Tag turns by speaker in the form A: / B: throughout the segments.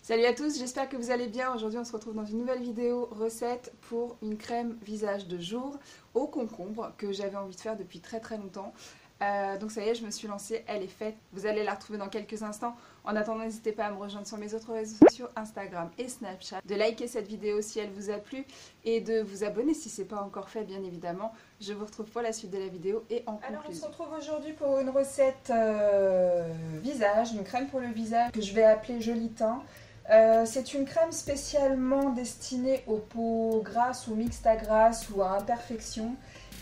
A: Salut à tous, j'espère que vous allez bien. Aujourd'hui on se retrouve dans une nouvelle vidéo recette pour une crème visage de jour au concombre que j'avais envie de faire depuis très longtemps. Donc ça y est, je me suis lancée, elle est faite. Vous allez la retrouver dans quelques instants. En attendant, n'hésitez pas à me rejoindre sur mes autres réseaux sociaux, Instagram et Snapchat, de liker cette vidéo si elle vous a plu et de vous abonner si ce n'est pas encore fait, bien évidemment. Je vous retrouve pour la suite de la vidéo et en conclusion. Alors on se retrouve aujourd'hui pour une recette visage, une crème pour le visage que je vais appeler Joli Teint. C'est une crème spécialement destinée aux peaux grasses ou mixtes à grasses ou à imperfection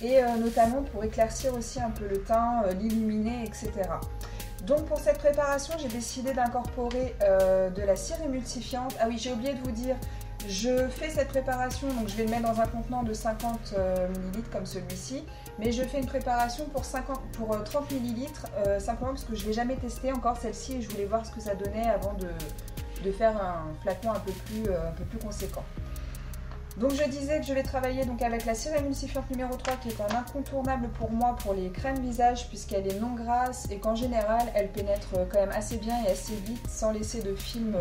A: et notamment pour éclaircir aussi un peu le teint, l'illuminer, etc. Donc pour cette préparation, j'ai décidé d'incorporer de la cire émulsifiante. Ah oui, j'ai oublié de vous dire, je fais cette préparation, donc je vais le mettre dans un contenant de 50 ml comme celui-ci, mais je fais une préparation pour 30 ml simplement parce que je ne l'ai jamais testé encore celle-ci et je voulais voir ce que ça donnait avant de faire un flacon un peu plus conséquent. Donc je disais que je vais travailler donc avec la cire émulsifiante numéro 3 qui est un incontournable pour moi pour les crèmes visage puisqu'elle est non grasse et qu'en général elle pénètre quand même assez bien et assez vite sans laisser de film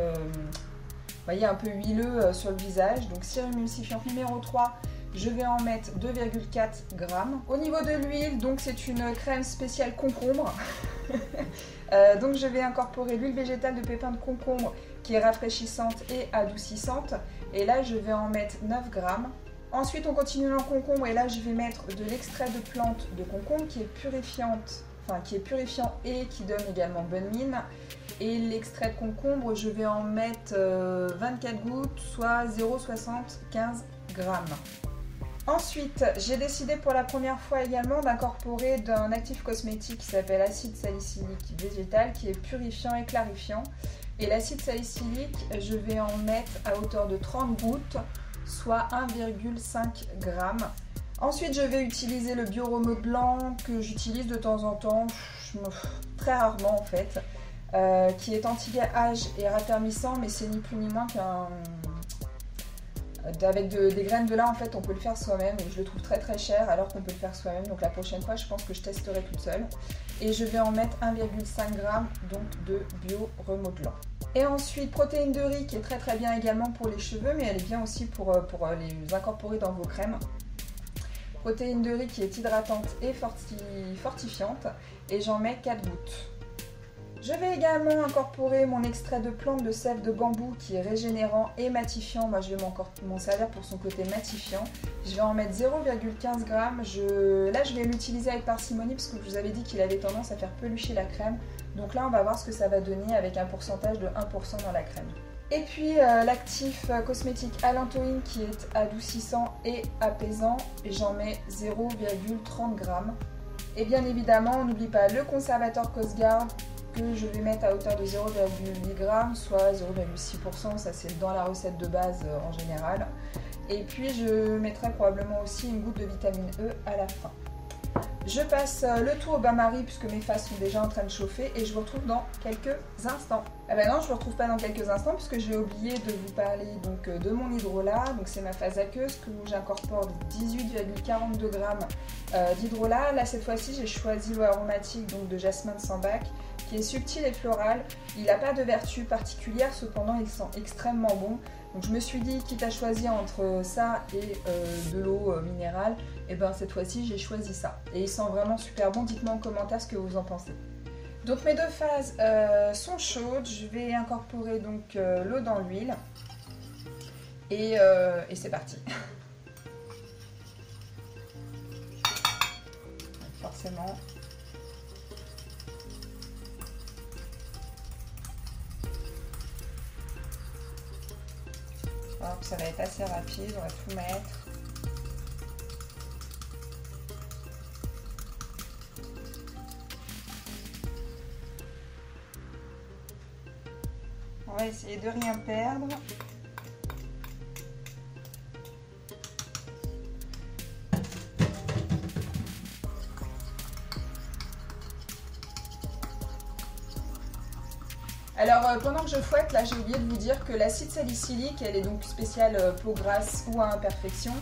A: voyez, un peu huileux sur le visage. Donc cire émulsifiante numéro 3, je vais en mettre 2,4 g. Au niveau de l'huile, donc c'est une crème spéciale concombre. Donc je vais incorporer l'huile végétale de pépins de concombre qui est rafraîchissante et adoucissante. Et là je vais en mettre 9 g. Ensuite on continue dans le concombre et là je vais mettre de l'extrait de plante de concombre qui est purifiant et qui donne également bonne mine. Et l'extrait de concombre je vais en mettre 24 gouttes, soit 0,75 g. Ensuite, j'ai décidé pour la première fois également d'incorporer d'un actif cosmétique qui s'appelle acide salicylique végétal qui est purifiant et clarifiant. Et l'acide salicylique, je vais en mettre à hauteur de 30 gouttes, soit 1,5 g. Ensuite, je vais utiliser le bioremodelant que j'utilise de temps en temps, très rarement en fait, qui est anti-âge et raffermissant, mais c'est ni plus ni moins qu'un... Avec des graines de lin, en fait, on peut le faire soi-même et je le trouve très cher alors qu'on peut le faire soi-même. Donc la prochaine fois, je pense que je testerai toute seule. Et je vais en mettre 1,5 g donc de bio-remodelant. Et ensuite, protéine de riz qui est très bien également pour les cheveux, mais elle est bien aussi pour les incorporer dans vos crèmes. Protéine de riz qui est hydratante et fortifiante et j'en mets 4 gouttes. Je vais également incorporer mon extrait de plante de sève de bambou qui est régénérant et matifiant. Moi, je vais m'en servir pour son côté matifiant. Je vais en mettre 0,15 g. Là, je vais l'utiliser avec parcimonie parce que je vous avais dit qu'il avait tendance à faire pelucher la crème. Donc là, on va voir ce que ça va donner avec un pourcentage de 1% dans la crème. Et puis, l'actif cosmétique Allantoin qui est adoucissant et apaisant. J'en mets 0,30 g. Et bien évidemment, on n'oublie pas le conservateur Cosguard que je vais mettre à hauteur de 0,8 g, soit 0,6%, ça c'est dans la recette de base en général. Et puis je mettrai probablement aussi une goutte de vitamine E à la fin. Je passe le tout au bain-marie puisque mes faces sont déjà en train de chauffer et je vous retrouve dans quelques instants. Ah ben non, je ne vous retrouve pas dans quelques instants puisque j'ai oublié de vous parler donc, de mon hydrolat. Donc c'est ma phase aqueuse où j'incorpore 18,42 g d'hydrolat. Là cette fois-ci j'ai choisi l'eau aromatique donc, de jasmin de Sambac qui est subtil et floral. Il n'a pas de vertu particulière, cependant il sent extrêmement bon. Donc je me suis dit, quitte à choisir entre ça et de l'eau minérale, et ben cette fois-ci j'ai choisi ça. Et il sent vraiment super bon, dites-moi en commentaire ce que vous en pensez. Donc mes deux phases sont chaudes, je vais incorporer donc l'eau dans l'huile. Et c'est parti. Forcément. Hop, ça va être assez rapide, on va tout mettre. On va essayer de rien perdre. Alors pendant que je fouette, là j'ai oublié de vous dire que l'acide salicylique, elle est donc spéciale peau grasse ou à imperfection.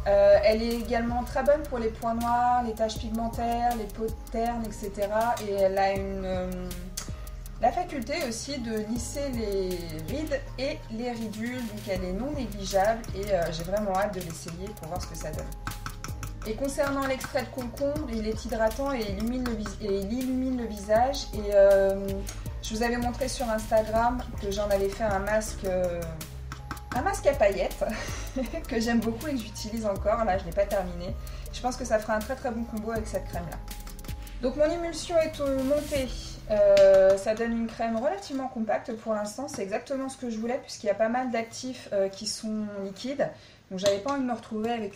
A: Elle est également très bonne pour les points noirs, les taches pigmentaires, les peaux ternes, etc. Et elle a la faculté aussi de lisser les rides et les ridules, donc elle est non négligeable et j'ai vraiment hâte de l'essayer pour voir ce que ça donne. Et concernant l'extrait de concombre, il est hydratant et il illumine le visage. Et je vous avais montré sur Instagram que j'en avais fait un masque à paillettes que j'aime beaucoup et que j'utilise encore. Là, je ne l'ai pas terminé. Je pense que ça fera un très très bon combo avec cette crème-là. Donc mon émulsion est montée. Ça donne une crème relativement compacte pour l'instant. C'est exactement ce que je voulais puisqu'il y a pas mal d'actifs qui sont liquides. Donc j'avais pas envie de me retrouver avec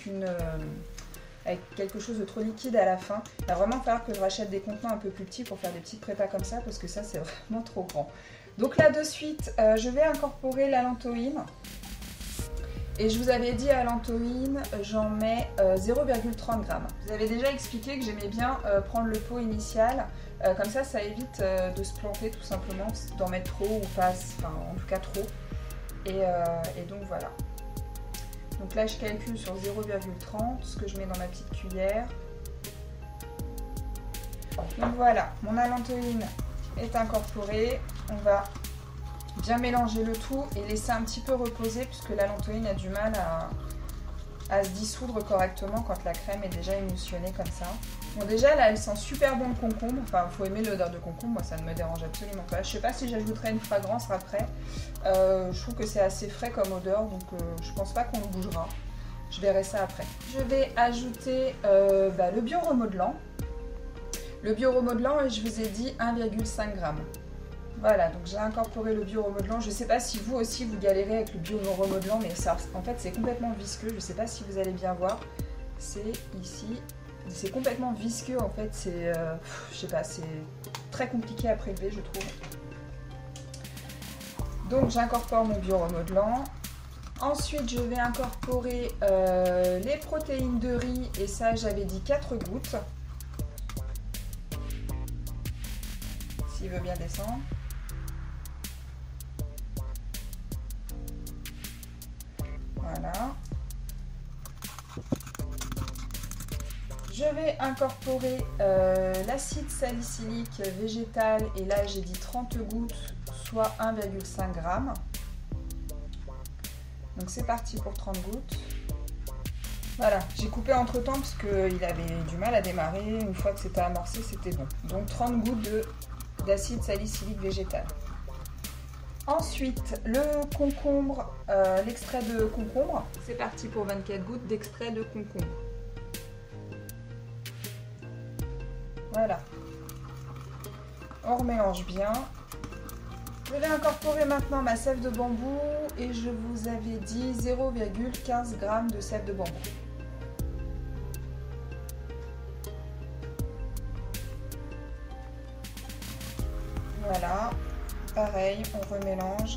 A: quelque chose de trop liquide à la fin. Il va vraiment falloir que je rachète des contenants un peu plus petits pour faire des petites prépas comme ça parce que ça c'est vraiment trop grand. Donc là de suite je vais incorporer l'allantoïne. Et je vous avais dit allantoïne, j'en mets 0,30 g. Vous avez déjà expliqué que j'aimais bien prendre le pot initial. Comme ça, ça évite de se planter tout simplement, d'en mettre trop ou pas, enfin en tout cas trop. Et donc voilà. Donc là, je calcule sur 0,30 ce que je mets dans ma petite cuillère. Donc voilà, mon allantoïne est incorporée. On va bien mélanger le tout et laisser un petit peu reposer puisque l'allantoïne a du mal à se dissoudre correctement quand la crème est déjà émulsionnée comme ça. Bon déjà là elle sent super bon le concombre, enfin il faut aimer l'odeur de concombre, moi ça ne me dérange absolument pas. Je sais pas si j'ajouterai une fragrance après, je trouve que c'est assez frais comme odeur donc je pense pas qu'on le bougera. Je verrai ça après. Je vais ajouter le bioremodelant. Le bioremodelant, je vous ai dit 1,5 g. Voilà, donc j'ai incorporé le bioremodelant. Je ne sais pas si vous aussi vous galérez avec le bioremodelant, mais ça, en fait, c'est complètement visqueux. Je ne sais pas si vous allez bien voir. C'est ici. C'est complètement visqueux, en fait. C'est, je sais pas, c'est très compliqué à prélever, je trouve. Donc j'incorpore mon bioremodelant. Ensuite, je vais incorporer les protéines de riz. Et ça, j'avais dit 4 gouttes. S'il veut bien descendre. Voilà. Je vais incorporer l'acide salicylique végétal et là j'ai dit 30 gouttes, soit 1,5 g. Donc c'est parti pour 30 gouttes. Voilà, j'ai coupé entre temps parce qu'il avait du mal à démarrer. Une fois que c'était amorcé, c'était bon. Donc 30 gouttes d'acide salicylique végétal. Ensuite, le concombre, l'extrait de concombre. C'est parti pour 24 gouttes d'extrait de concombre. Voilà. On remélange bien. Je vais incorporer maintenant ma sève de bambou et je vous avais dit 0,15 g de sève de bambou. Voilà, pareil, on remélange.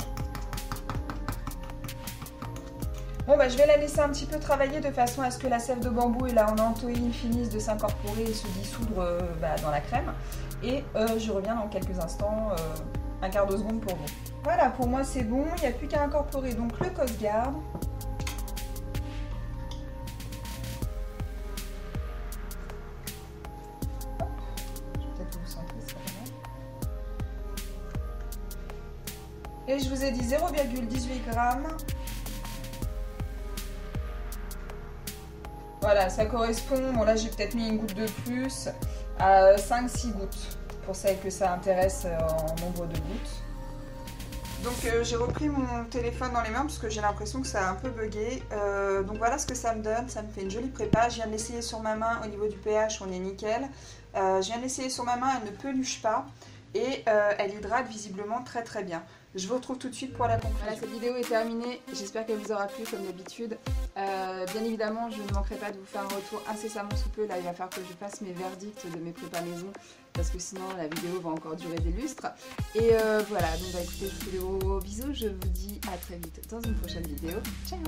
A: Bon bah je vais la laisser un petit peu travailler de façon à ce que la sève de bambou et la allantoïne finissent de s'incorporer et se dissoudre dans la crème. Et je reviens dans quelques instants, un quart de seconde pour vous. Voilà, pour moi c'est bon, il n'y a plus qu'à incorporer donc le Coast Guard. Et je vous ai dit 0,18 g. Voilà, ça correspond, bon là j'ai peut-être mis une goutte de plus, à 5-6 gouttes, pour celles que ça intéresse en nombre de gouttes. Donc j'ai repris mon téléphone dans les mains parce que j'ai l'impression que ça a un peu bugué. Donc voilà ce que ça me donne, ça me fait une jolie prépa. Je viens de l'essayer sur ma main, au niveau du pH on est nickel. Je viens de l'essayer sur ma main, elle ne peluche pas. Et elle hydrate visiblement très très bien. Je vous retrouve tout de suite pour la conclusion. Voilà, cette vidéo est terminée. J'espère qu'elle vous aura plu comme d'habitude. Bien évidemment, je ne manquerai pas de vous faire un retour incessamment sous peu. Là, il va falloir que je fasse mes verdicts de mes prépas maison parce que sinon la vidéo va encore durer des lustres. Et voilà, donc bah, écoutez, je vous fais de gros bisous. Je vous dis à très vite dans une prochaine vidéo. Ciao!